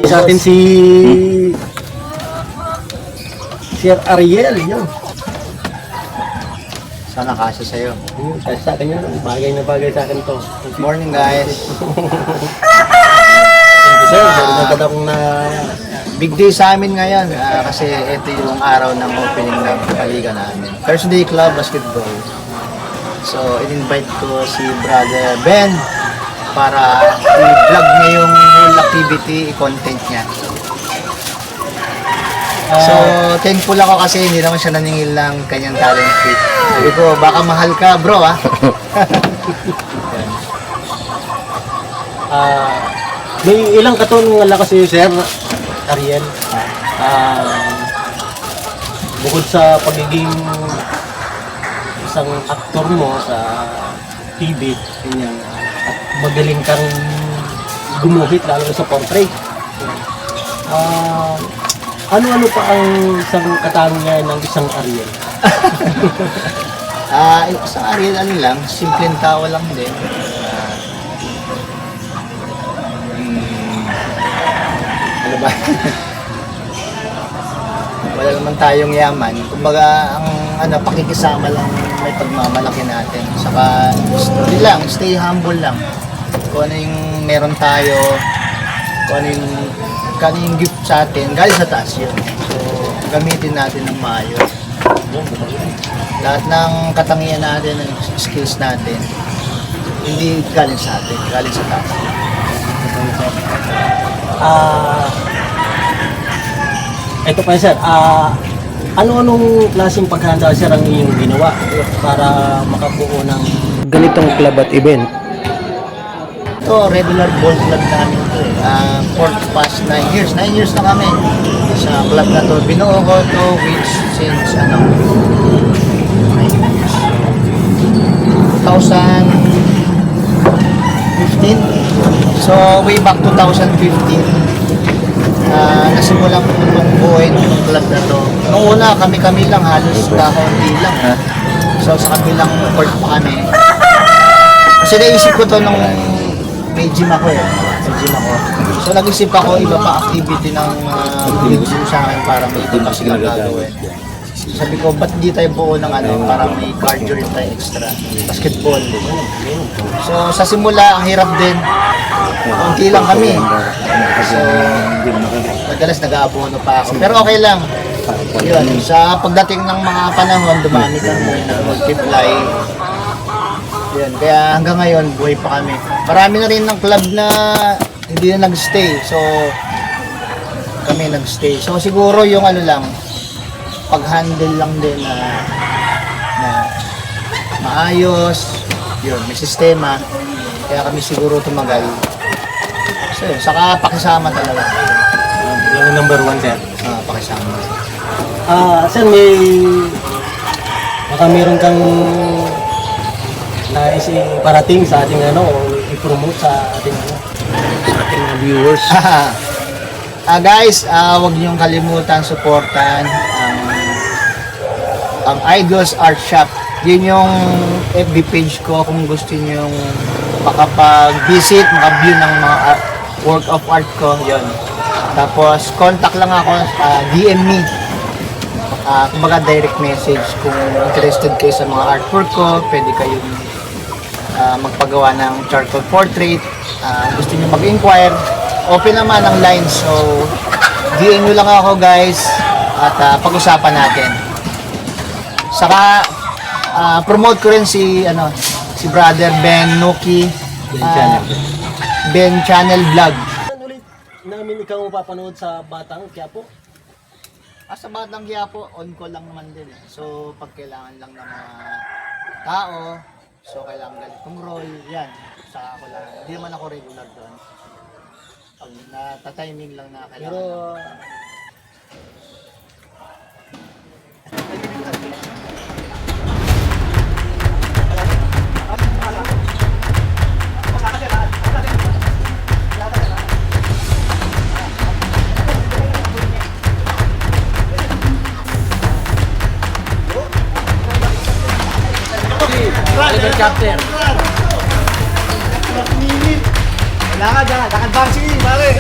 Sa atin si Sir Ariel, yun. Sana kasya sa'yo. Sa akin yun, bagay na bagay sa akin to. Good morning, guys. Sir, nagkata akong na... Big day sa amin ngayon kasi ito yung araw ng opening ng paliga namin. Thursday Club Basketball. So, in-invite ko si Brother Ben para i-vlog niya yung whole activity, i-content niya. So, thankful ako kasi hindi naman siya naningil ng kanyang talent kit. Sabi ko, baka mahal ka bro ha. May ilang katon nga kasi Sir Ariel. Bukod sa pagiging isang aktor mo sa TV, ganyan, at magaling kang gumuhit lalo sa portrait. Ano-ano pa ang isang katangian ng isang Ariel? Isang Ariel ano lang, simpleng tao lang din. Ano ba? Wala naman tayong yaman. Kumbaga, ang pakikisama lang may pagmamalaki natin. Saka, stay humble lang. Kung ano yung meron tayo, kung ano yung gift sa atin, galing sa taas yun. So, gamitin natin ng maayos. Lahat ng katangian natin, ng skills natin, hindi galing sa atin, galing sa taas. Ito pa Sir, ano-anong klaseng paghahanda Sir ang iyong ginawa para makabuo ng ganitong club at event? Ito, regular ball club namin ito eh. 4 past 9 years. 9 years na kami sa club na to. Binuo ko to which since 2015. So, way back 2015. Nasimulan ko itong buuin ng club na to. Noong una, kami-kami lang, halos kakaunti lang. So, sa kabilang court pa kami. Kasi naisip ko to nung may gym ako eh. May gym ako. So, nag-isip ako iba pa activity ng gym sa akin para may iba silang gagawin. Sabi ko, ba't di tayo buo ng para may cardio rin tayo extra. Basketball. So, sa simula, ang hirap din. Kunti lang kami. So, madalas nag-aabono pa ako. Pero okay lang. Yun, sa pagdating ng mga panahon, dumami kami, nag-multiply. Yun, kaya hanggang ngayon, buhay pa kami. Marami na rin ng club na hindi na nag-stay. So, kami nag-stay. So, siguro yung pag-handle lang din na maayos. Yun, may sistema. Kaya kami siguro tumagal. So, yun, saka pakisama talaga. Yung number 1 Sir. Pakisama. Sir, baka meron kang nais parating sa ating i-promote sa ating mga viewers. Guys, huwag niyong kalimutan supportan ang Idols Art Shop. Yun yung FB page ko kung gusto niyong makapag-visit, maka-view ng mga work of art ko. Yun. Tapos, contact lang ako, DM me. Kumbaga direct message kung interested kayo sa mga artwork ko, pwede kayong magpagawa ng charcoal portrait. Gusto niyo mag-inquire, open naman ang line. So, DM nyo lang ako guys at pag-usapan natin. Saka, promote ko rin si Brother Ben Nuki, Ben Channel Vlog. Ulit namin ikaw mapapanood sa Batang Quiapo. Sa Batang Quiapo, on call lang naman din eh. So, pag kailangan lang ng mga tao, so kailangan ganitong role, yan. Saka ako lang. Hindi naman ako regular doon. Pag nata-timing lang na kailangan. Pero chapter. Kailangan dyan, nakadvancing pare.